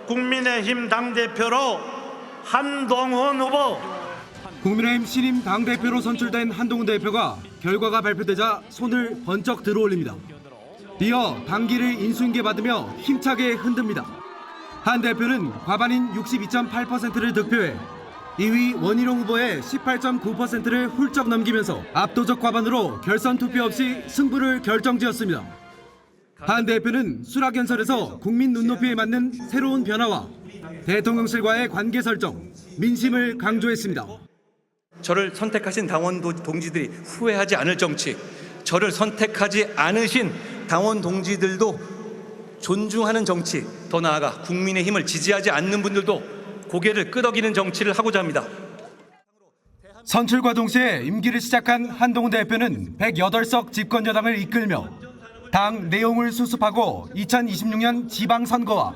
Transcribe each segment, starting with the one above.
국민의힘 당대표로 한동훈 후보. 국민의힘 신임 당대표로 선출된 한동훈 대표가 결과가 발표되자 손을 번쩍 들어올립니다. 이어 당기를 인수인계받으며 힘차게 흔듭니다. 한 대표는 과반인 62.8%를 득표해 2위 원희룡 후보의 18.9%를 훌쩍 넘기면서 압도적 과반으로 결선 투표 없이 승부를 결정지었습니다. 한 대표는 수락연설에서 국민 눈높이에 맞는 새로운 변화와 대통령실과의 관계 설정, 민심을 강조했습니다. 저를 선택하신 당원 동지들이 후회하지 않을 정치, 저를 선택하지 않으신 당원 동지들도 존중하는 정치, 더 나아가 국민의힘을 지지하지 않는 분들도 고개를 끄덕이는 정치를 하고자 합니다. 선출과 동시에 임기를 시작한 한동훈 대표는 108석 집권여당을 이끌며 당 내용을 수습하고 2026년 지방선거와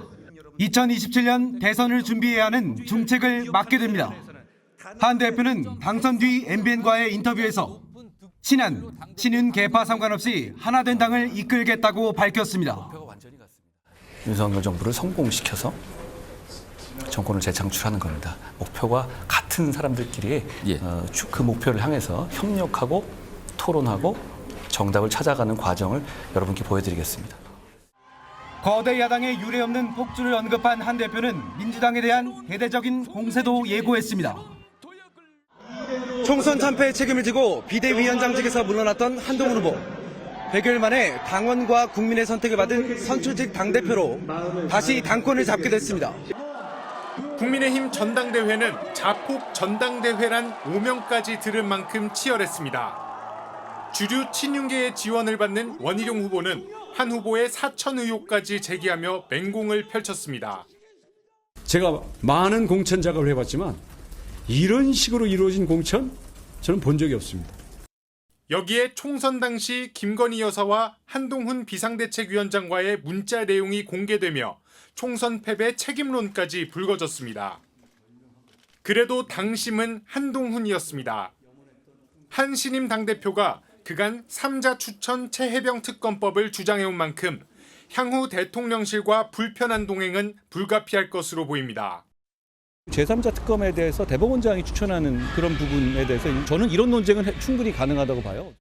2027년 대선을 준비해야 하는 중책을 맡게 됩니다. 한 대표는 당선 뒤 MBN과의 인터뷰에서 친윤 계파 상관없이 하나된 당을 이끌겠다고 밝혔습니다. 윤석열 정부를 성공시켜서 정권을 재창출하는 겁니다. 목표가 같은 사람들끼리 그 목표를 향해서 협력하고 토론하고 정답을 찾아가는 과정을 여러분께 보여드리겠습니다. 거대 야당의 유례없는 폭주를 언급한 한 대표는 민주당에 대한 대대적인 공세도 예고했습니다. 총선 참패의 책임을 지고 비대위원장직에서 물러났던 한동훈 후보. 100일 만에 당원과 국민의 선택을 받은 선출직 당대표로 다시 당권을 잡게 됐습니다. 국민의힘 전당대회는 자폭 전당대회란 오명까지 들은 만큼 치열했습니다. 주류 친윤계의 지원을 받는 원희룡 후보는 한 후보의 사천 의혹까지 제기하며 맹공을 펼쳤습니다. 제가 많은 공천 작업을 해봤지만 이런 식으로 이루어진 공천 저는 본 적이 없습니다. 여기에 총선 당시 김건희 여사와 한동훈 비상대책위원장과의 문자 내용이 공개되며 총선 패배 책임론까지 불거졌습니다. 그래도 당심은 한동훈이었습니다. 한 신임 당대표가 그간 3자 추천 최혜병 특검법을 주장해온 만큼 향후 대통령실과 불편한 동행은 불가피할 것으로 보입니다. 제3자 특검에 대해서 대법원장이 추천하는 그런 부분에 대해서 저는 이런 논쟁은 충분히 가능하다고 봐요.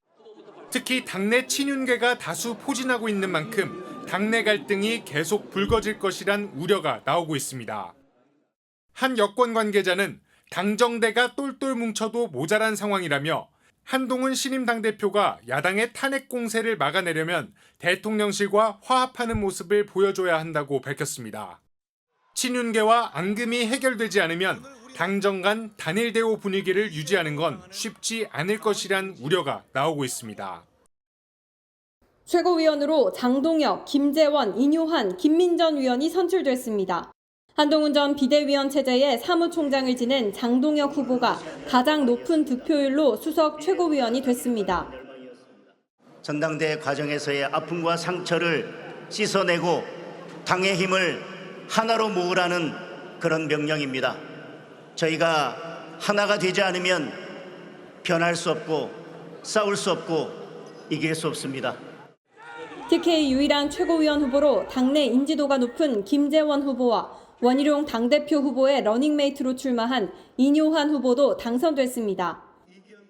특히 당내 친윤계가 다수 포진하고 있는 만큼 당내 갈등이 계속 불거질 것이란 우려가 나오고 있습니다. 한 여권 관계자는 당정대가 똘똘 뭉쳐도 모자란 상황이라며 한동훈 신임 당대표가 야당의 탄핵 공세를 막아내려면 대통령실과 화합하는 모습을 보여줘야 한다고 밝혔습니다. 친윤계와 앙금이 해결되지 않으면 당정 간 단일 대오 분위기를 유지하는 건 쉽지 않을 것이란 우려가 나오고 있습니다. 최고위원으로 장동혁, 김재원, 인효한, 김민전 위원이 선출됐습니다. 한동훈 전 비대위원 체제의 사무총장을 지낸 장동혁 후보가 가장 높은 득표율로 수석 최고위원이 됐습니다. 전당대회 과정에서의 아픔과 상처를 씻어내고 당의 힘을 하나로 모으라는 그런 명령입니다. 저희가 하나가 되지 않으면 변할 수 없고 싸울 수 없고 이길 수 없습니다. TK 유일한 최고위원 후보로 당내 인지도가 높은 김재원 후보와 원희룡 당대표 후보의 러닝메이트로 출마한 인효한 후보도 당선됐습니다.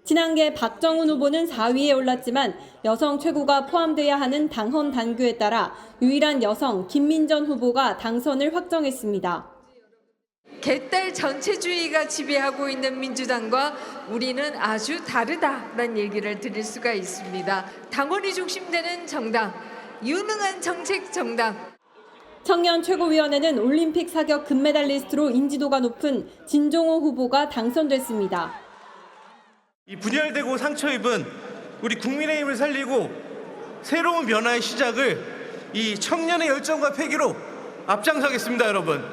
친한계 박정훈 후보는 4위에 올랐지만 여성 최고가 포함돼야 하는 당헌 단규에 따라 유일한 여성 김민전 후보가 당선을 확정했습니다. 개딸 전체주의가 지배하고 있는 민주당과 우리는 아주 다르다라는 얘기를 드릴 수가 있습니다. 당원이 중심되는 정당, 유능한 정책 정당. 청년 최고위원회는 올림픽 사격 금메달리스트로 인지도가 높은 진종호 후보가 당선됐습니다. 이 분열되고 상처 입은 우리 국민의힘을 살리고 새로운 변화의 시작을 이 청년의 열정과 패기로 앞장서겠습니다, 여러분.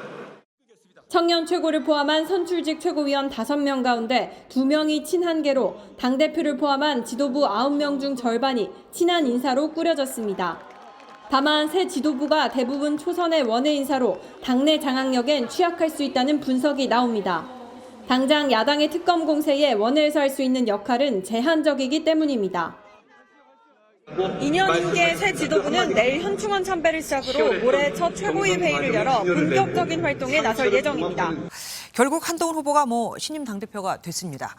청년 최고를 포함한 선출직 최고위원 5명 가운데 2명이 친한계로 당대표를 포함한 지도부 9명 중 절반이 친한 인사로 꾸려졌습니다. 다만 새 지도부가 대부분 초선의 원외 인사로 당내 장악력엔 취약할 수 있다는 분석이 나옵니다. 당장 야당의 특검 공세에 원외에서 할 수 있는 역할은 제한적이기 때문입니다. 2년 임기의 새 지도부는 내일 현충원 참배를 시작으로 모레 첫 최고위 회의를 열어 본격적인 활동에 나설 예정입니다. 결국 한동훈 후보가 신임 당대표가 됐습니다.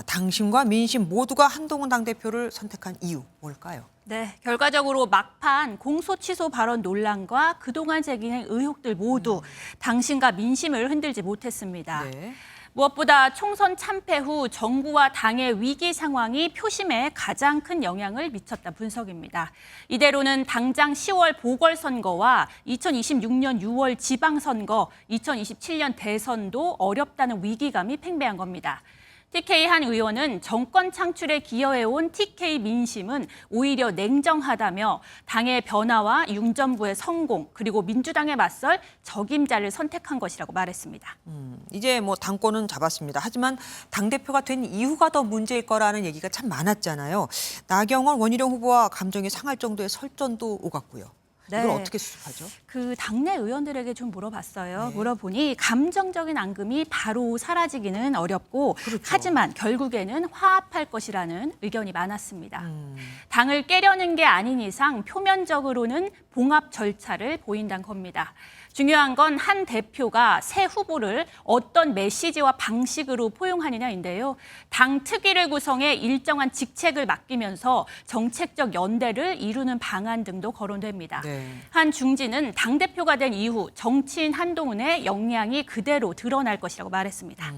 당신과 민심 모두가 한동훈 당대표를 선택한 이유 뭘까요? 네, 결과적으로 막판 공소 취소 발언 논란과 그동안 제기된 의혹들 모두 당신과 민심을 흔들지 못했습니다. 네. 무엇보다 총선 참패 후 정부와 당의 위기 상황이 표심에 가장 큰 영향을 미쳤다 분석입니다. 이대로는 당장 10월 보궐선거와 2026년 6월 지방선거, 2027년 대선도 어렵다는 위기감이 팽배한 겁니다. TK 한 의원은 정권 창출에 기여해온 TK 민심은 오히려 냉정하다며 당의 변화와 윤정부의 성공 그리고 민주당에 맞설 적임자를 선택한 것이라고 말했습니다. 이제 당권은 잡았습니다. 하지만 당대표가 된 이후가 더 문제일 거라는 얘기가 참 많았잖아요. 나경원, 원희룡 후보와 감정이 상할 정도의 설전도 오갔고요. 이걸 어떻게 수습하죠? 그 당내 의원들에게 좀 물어봤어요. 물어보니 감정적인 앙금이 바로 사라지기는 어렵고 하지만 결국에는 화합할 것이라는 의견이 많았습니다. 당을 깨려는 게 아닌 이상 표면적으로는 봉합 절차를 보인다는 겁니다. 중요한 건 한 대표가 새 후보를 어떤 메시지와 방식으로 포용하느냐인데요. 당 특위를 구성해 일정한 직책을 맡기면서 정책적 연대를 이루는 방안 등도 거론됩니다. 네. 한 중진은 당대표가 된 이후 정치인 한동훈의 역량이 그대로 드러날 것이라고 말했습니다.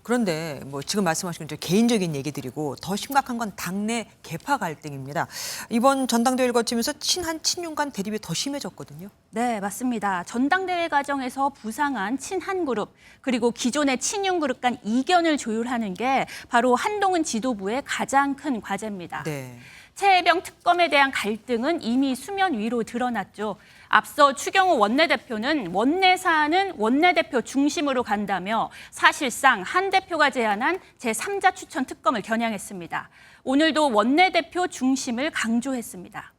그런데 지금 말씀하신 건 개인적인 얘기들이고 더 심각한 건 당내 계파 갈등입니다. 이번 전당대회를 거치면서 친한 친윤 간 대립이 더 심해졌거든요. 네, 맞습니다. 전당대회 과정에서 부상한 친한 그룹 그리고 기존의 친윤 그룹 간 이견을 조율하는 게 바로 한동훈 지도부의 가장 큰 과제입니다. 네. 최혜병 특검에 대한 갈등은 이미 수면 위로 드러났죠. 앞서 추경호 원내대표는 원내 사안은 원내대표 중심으로 간다며 사실상 한 대표가 제안한 제3자 추천 특검을 겨냥했습니다. 오늘도 원내대표 중심을 강조했습니다.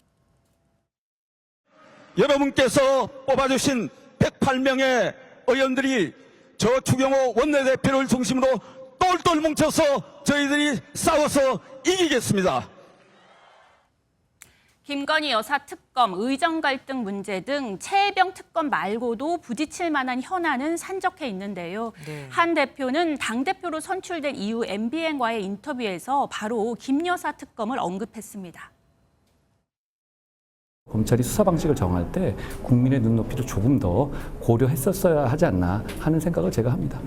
여러분께서 뽑아주신 108명의 의원들이 저 추경호 원내대표를 중심으로 똘똘 뭉쳐서 저희들이 싸워서 이기겠습니다. 김건희 여사 특검, 의정 갈등 문제 등 최혜병 특검 말고도 부딪힐 만한 현안은 산적해 있는데요. 네. 한 대표는 당대표로 선출된 이후 MBN과의 인터뷰에서 바로 김 여사 특검을 언급했습니다. 검찰이 수사 방식을 정할 때 국민의 눈높이를 조금 더 고려했었어야 하지 않나 하는 생각을 제가 합니다.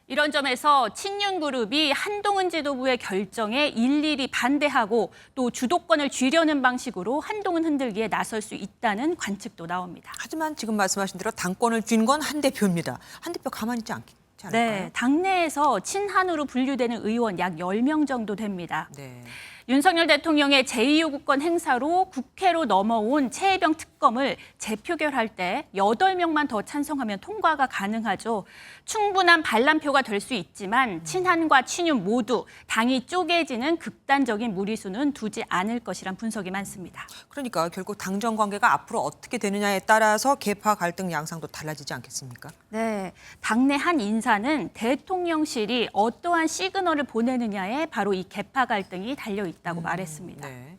이런 점에서 친윤그룹이 한동훈 지도부의 결정에 일일이 반대하고 또 주도권을 쥐려는 방식으로 한동훈 흔들기에 나설 수 있다는 관측도 나옵니다. 하지만 지금 말씀하신 대로 당권을 쥔 건 한 대표입니다. 한 대표 가만히 있지 않을까요? 네, 당내에서 친한으로 분류되는 의원 약 10명 정도 됩니다. 네. 윤석열 대통령의 제2요구권 행사로 국회로 넘어온 최혜병 특검을 재표결할 때 8명만 더 찬성하면 통과가 가능하죠. 충분한 반란표가 될 수 있지만 친한과 친윤 모두 당이 쪼개지는 극단적인 무리수는 두지 않을 것이란 분석이 많습니다. 그러니까 결국 당정 관계가 앞으로 어떻게 되느냐에 따라서 계파 갈등 양상도 달라지지 않겠습니까? 네, 당내 한 인사는 대통령실이 어떠한 시그널을 보내느냐에 바로 이 계파 갈등이 달려 있다고 말했습니다. 네.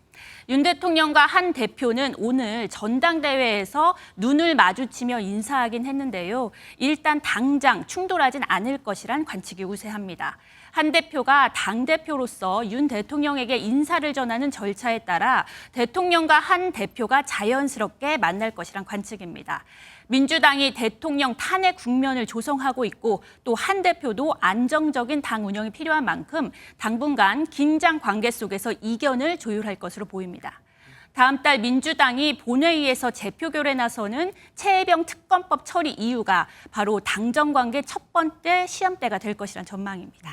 윤 대통령과 한 대표는 오늘 전당대회에서 눈을 마주치며 인사하긴 했는데요. 일단 당장 충돌하진 않을 것이란 관측이 우세합니다. 한 대표가 당대표로서 윤 대통령에게 인사를 전하는 절차에 따라 대통령과 한 대표가 자연스럽게 만날 것이란 관측입니다. 민주당이 대통령 탄핵 국면을 조성하고 있고 또 한 대표도 안정적인 당 운영이 필요한 만큼 당분간 긴장 관계 속에서 이견을 조율할 것으로 보입니다. 다음 달 민주당이 본회의에서 재표결에 나서는 최혜병 특검법 처리 이유가 바로 당정 관계 첫 번째 시험대가 될 것이란 전망입니다.